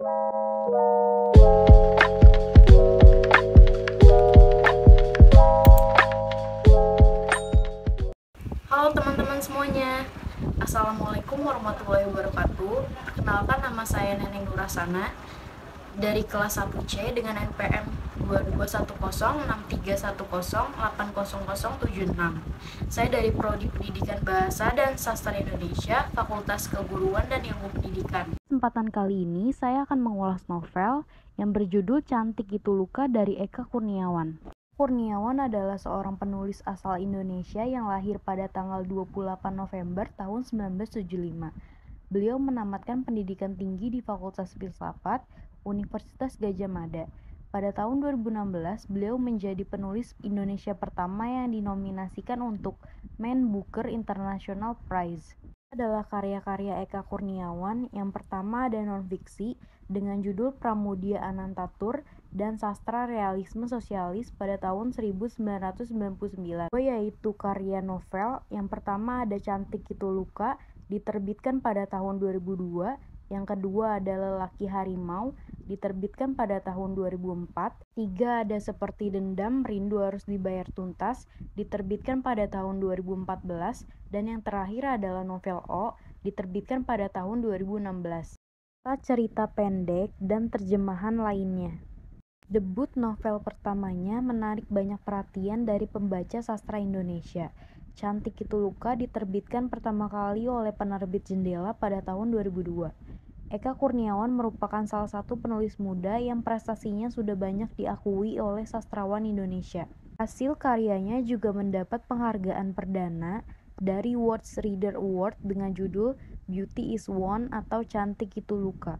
Halo teman-teman semuanya, Assalamualaikum warahmatullahi wabarakatuh. Perkenalkan, nama saya Neneng Nurasana dari kelas 1C dengan NPM 22106310800076. Saya dari Prodi Pendidikan Bahasa dan Sastra Indonesia, Fakultas Keguruan dan Ilmu Pendidikan. Kesempatan kali ini saya akan mengulas novel yang berjudul Cantik Itu Luka dari Eka Kurniawan. Kurniawan adalah seorang penulis asal Indonesia yang lahir pada tanggal 28 November tahun 1975. Beliau menamatkan pendidikan tinggi di Fakultas Filsafat Universitas Gadjah Mada. Pada tahun 2016, beliau menjadi penulis Indonesia pertama yang dinominasikan untuk Man Booker International Prize. Adalah karya-karya Eka Kurniawan. Yang pertama ada non-fiksi dengan judul Pramudia Anantatur dan Sastra Realisme Sosialis pada tahun 1999, yaitu karya novel. Yang pertama ada Cantik Itu Luka, diterbitkan pada tahun 2002. Yang kedua ada Lelaki Harimau, diterbitkan pada tahun 2004. Tiga ada Seperti Dendam, Rindu Harus Dibayar Tuntas, diterbitkan pada tahun 2014. Dan yang terakhir adalah novel O, diterbitkan pada tahun 2016. Cerita pendek dan terjemahan lainnya. Debut novel pertamanya menarik banyak perhatian dari pembaca sastra Indonesia. Cantik Itu Luka diterbitkan pertama kali oleh penerbit Jendela pada tahun 2002. Eka Kurniawan merupakan salah satu penulis muda yang prestasinya sudah banyak diakui oleh sastrawan Indonesia. Hasil karyanya juga mendapat penghargaan perdana dari World Reader Award dengan judul Beauty is One atau Cantik Itu Luka.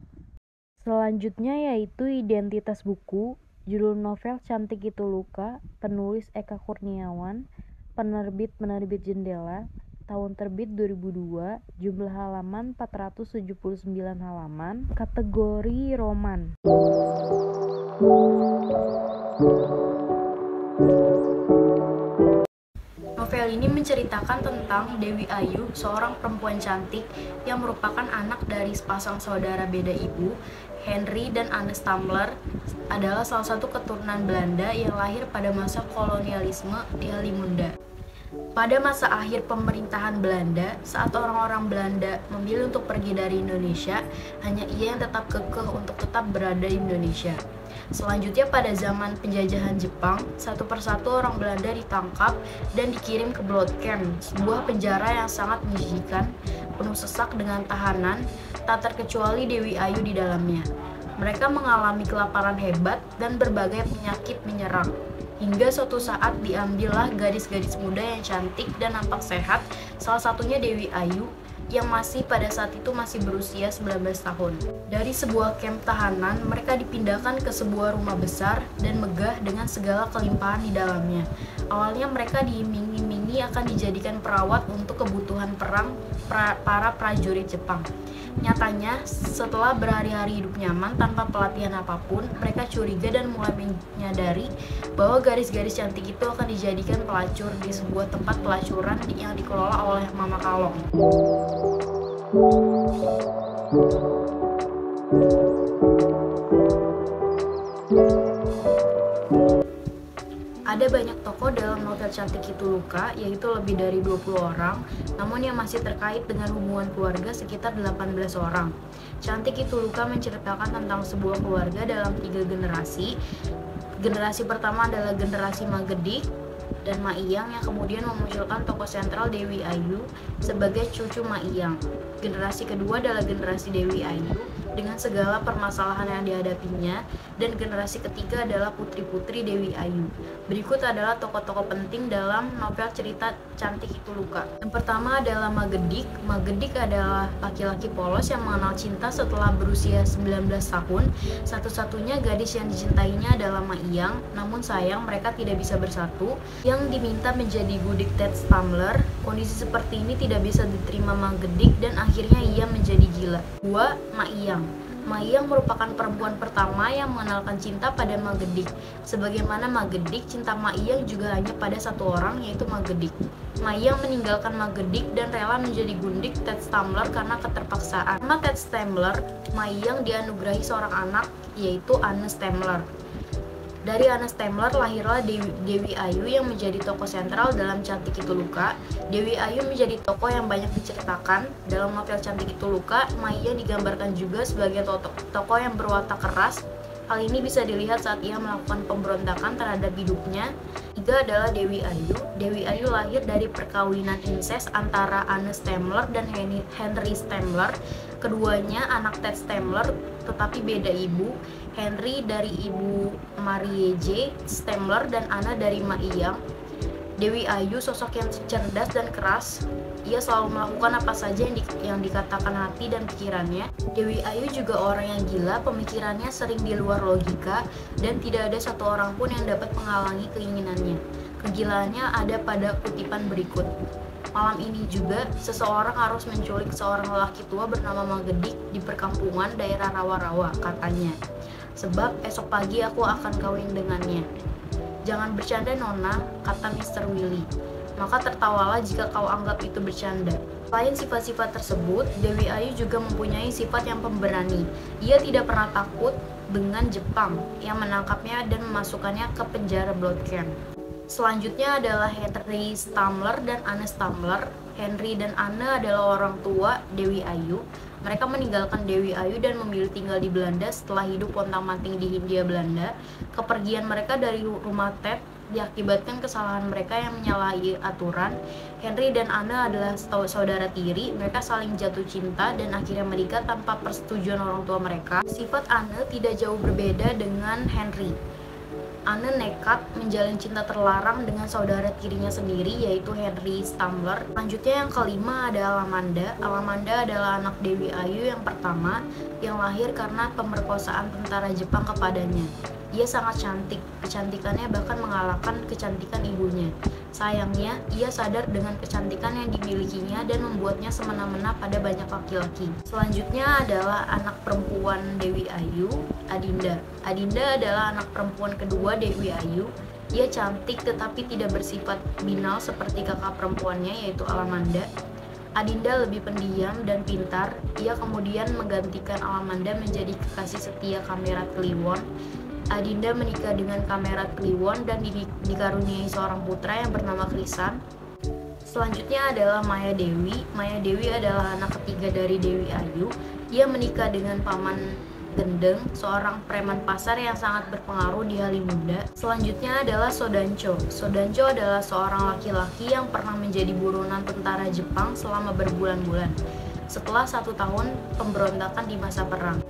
Selanjutnya yaitu Identitas Buku, judul novel Cantik Itu Luka, penulis Eka Kurniawan, penerbit Jendela, tahun terbit 2002, jumlah halaman 479 halaman, kategori roman. Novel ini menceritakan tentang Dewi Ayu, seorang perempuan cantik yang merupakan anak dari sepasang saudara beda ibu. Henry dan Anne Stamler adalah salah satu keturunan Belanda yang lahir pada masa kolonialisme di Halimunda. Pada masa akhir pemerintahan Belanda, saat orang-orang Belanda memilih untuk pergi dari Indonesia, hanya ia yang tetap kekeh untuk tetap berada di Indonesia. Selanjutnya pada zaman penjajahan Jepang, satu persatu orang Belanda ditangkap dan dikirim ke Blood Camp, sebuah penjara yang sangat menjijikan, penuh sesak dengan tahanan, tak terkecuali Dewi Ayu di dalamnya. Mereka mengalami kelaparan hebat dan berbagai penyakit menyerang. Hingga suatu saat diambillah gadis-gadis muda yang cantik dan nampak sehat, salah satunya Dewi Ayu, yang pada saat itu masih berusia 19 tahun. Dari sebuah kamp tahanan, mereka dipindahkan ke sebuah rumah besar dan megah dengan segala kelimpahan di dalamnya. Awalnya mereka diiming-imingi akan dijadikan perawat untuk kebutuhan perang para prajurit Jepang. Nyatanya, setelah berhari-hari hidup nyaman tanpa pelatihan apapun, mereka curiga dan mulai menyadari bahwa garis-garis cantik itu akan dijadikan pelacur di sebuah tempat pelacuran yang dikelola oleh Mama Kalong. Ada banyak tokoh dalam novel Cantik Itu Luka, yaitu lebih dari 20 orang, namun yang masih terkait dengan hubungan keluarga sekitar 18 orang. Cantik Itu Luka menceritakan tentang sebuah keluarga dalam 3 generasi. Generasi pertama adalah generasi Magedik dan Maiyang yang kemudian memunculkan tokoh sentral Dewi Ayu sebagai cucu Maiyang. Generasi kedua adalah generasi Dewi Ayu dengan segala permasalahan yang dihadapinya, dan generasi ketiga adalah putri-putri Dewi Ayu. Berikut adalah tokoh-tokoh penting dalam novel cerita Cantik Itu Luka. Yang pertama adalah Magedik. Magedik adalah laki-laki polos yang mengenal cinta setelah berusia 19 tahun. Satu-satunya gadis yang dicintainya adalah Maiyang, namun sayang mereka tidak bisa bersatu. Yang diminta menjadi budik Ted Stamler. Kondisi seperti ini tidak bisa diterima Magedik dan akhirnya ia menjadi gila. 2. Maiyang. Mayang merupakan perempuan pertama yang mengenalkan cinta pada Magedik. Sebagaimana Magedik, cinta Mayang juga hanya pada satu orang, yaitu Magedik. Mayang meninggalkan Magedik dan rela menjadi gundik Ted Stamler karena keterpaksaan. Karena Ted Stamler, Mayang dianugerahi seorang anak, yaitu Anne Stamler. Dari Anne Stamler lahirlah Dewi Ayu yang menjadi tokoh sentral dalam Cantik Itu Luka. Dewi Ayu menjadi tokoh yang banyak diceritakan. Dalam novel Cantik Itu Luka, Mayang digambarkan juga sebagai tokoh yang berwatak keras. Hal ini bisa dilihat saat ia melakukan pemberontakan terhadap hidupnya. Tiga adalah Dewi Ayu. Dewi Ayu lahir dari perkawinan incest antara Anne Stamler dan Henry Stamler. Keduanya anak Ted Stamler, tetapi beda ibu. Henry dari ibu Marie J. Stamler dan Anna dari Mayang. Dewi Ayu sosok yang cerdas dan keras. Ia selalu melakukan apa saja yang dikatakan hati dan pikirannya. Dewi Ayu juga orang yang gila, pemikirannya sering di luar logika, dan tidak ada satu orang pun yang dapat menghalangi keinginannya. Kegilaannya ada pada kutipan berikut. Malam ini juga, seseorang harus menculik seorang lelaki tua bernama Magedik di perkampungan daerah Rawa-Rawa, katanya. Sebab esok pagi aku akan kawin dengannya. Jangan bercanda Nona, kata Mr. Willy. Maka tertawalah jika kau anggap itu bercanda. Selain sifat-sifat tersebut, Dewi Ayu juga mempunyai sifat yang pemberani. Ia tidak pernah takut dengan Jepang yang menangkapnya dan memasukkannya ke penjara Blood Camp. Selanjutnya adalah Henry Stamler dan Anne Stamler. Henry dan Anne adalah orang tua Dewi Ayu. Mereka meninggalkan Dewi Ayu dan memilih tinggal di Belanda setelah hidup pontang-panting di Hindia Belanda. Kepergian mereka dari rumah Ted diakibatkan kesalahan mereka yang menyalahi aturan. Henry dan Anne adalah saudara tiri. Mereka saling jatuh cinta dan akhirnya menikah tanpa persetujuan orang tua mereka. Sifat Anne tidak jauh berbeda dengan Henry. Anne nekat menjalin cinta terlarang dengan saudara tirinya sendiri, yaitu Henry Stamler. Selanjutnya yang kelima ada Alamanda. Alamanda adalah anak Dewi Ayu yang pertama yang lahir karena pemerkosaan tentara Jepang kepadanya. Ia sangat cantik, kecantikannya bahkan mengalahkan kecantikan ibunya. Sayangnya, ia sadar dengan kecantikan yang dimilikinya dan membuatnya semena-mena pada banyak laki-laki. Selanjutnya adalah anak perempuan Dewi Ayu, Adinda. Adinda adalah anak perempuan kedua Dewi Ayu. Ia cantik tetapi tidak bersifat binal seperti kakak perempuannya, yaitu Alamanda. Adinda lebih pendiam dan pintar. Ia kemudian menggantikan Alamanda menjadi kekasih setia Kamerat Kliwon. Adinda menikah dengan Kamerat Kliwon dan dikaruniai seorang putra yang bernama Krisan. Selanjutnya adalah Maya Dewi. Maya Dewi adalah anak ketiga dari Dewi Ayu. Ia menikah dengan Paman Gendeng, seorang preman pasar yang sangat berpengaruh di Halimunda. Selanjutnya adalah Sodancho. Sodancho adalah seorang laki-laki yang pernah menjadi buronan tentara Jepang selama berbulan-bulan setelah 1 tahun pemberontakan di masa perang.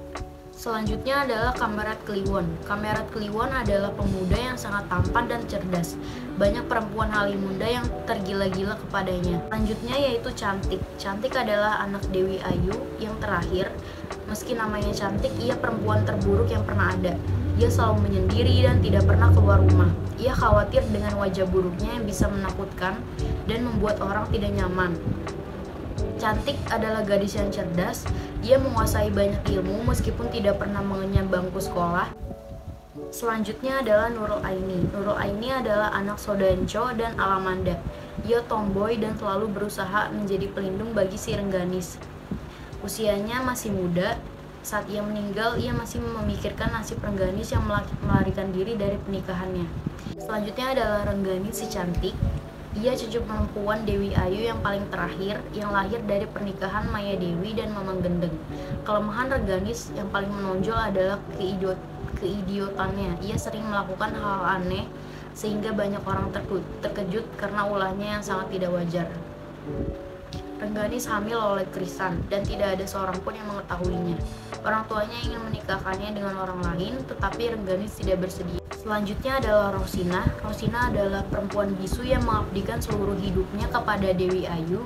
Selanjutnya adalah Kamerat Kliwon. Kamerat Kliwon adalah pemuda yang sangat tampan dan cerdas. Banyak perempuan Halimunda yang tergila-gila kepadanya. Selanjutnya yaitu Cantik. Cantik adalah anak Dewi Ayu yang terakhir. Meski namanya cantik, ia perempuan terburuk yang pernah ada. Ia selalu menyendiri dan tidak pernah keluar rumah. Ia khawatir dengan wajah buruknya yang bisa menakutkan dan membuat orang tidak nyaman. Cantik adalah gadis yang cerdas. Ia menguasai banyak ilmu meskipun tidak pernah mengenyam bangku sekolah. Selanjutnya adalah Nurul Aini. Nurul Aini adalah anak Sodancho dan Alamanda. Ia tomboy dan selalu berusaha menjadi pelindung bagi si Rengganis. Usianya masih muda. Saat ia meninggal, ia masih memikirkan nasib Rengganis yang melarikan diri dari pernikahannya. Selanjutnya adalah Rengganis si cantik. Ia cucu perempuan Dewi Ayu yang paling terakhir, yang lahir dari pernikahan Maya Dewi dan Mamang Gendeng. Kelemahan Rengganis yang paling menonjol adalah keidiotannya. Ia sering melakukan hal aneh, sehingga banyak orang terkejut karena ulahnya yang sangat tidak wajar. Rengganis hamil oleh Krisan, dan tidak ada seorang pun yang mengetahuinya. Orang tuanya ingin menikahkannya dengan orang lain, tetapi Rengganis tidak bersedia. Selanjutnya adalah Rosina. Rosina adalah perempuan bisu yang mengabdikan seluruh hidupnya kepada Dewi Ayu.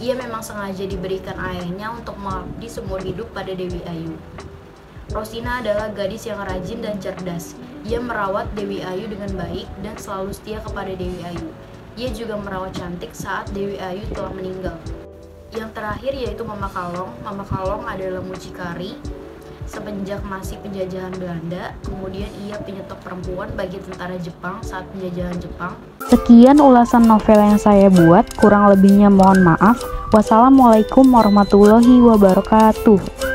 Ia memang sengaja diberikan ayahnya untuk mengabdi seumur hidup pada Dewi Ayu. Rosina adalah gadis yang rajin dan cerdas. Ia merawat Dewi Ayu dengan baik dan selalu setia kepada Dewi Ayu. Ia juga merawat Cantik saat Dewi Ayu telah meninggal. Yang terakhir yaitu Mama Kalong. Mama Kalong adalah mucikari. semenjak masih penjajahan Belanda. Kemudian ia penyetop perempuan bagi tentara Jepang saat penjajahan Jepang. Sekian ulasan novel yang saya buat, kurang lebihnya mohon maaf. Wassalamualaikum warahmatullahi wabarakatuh.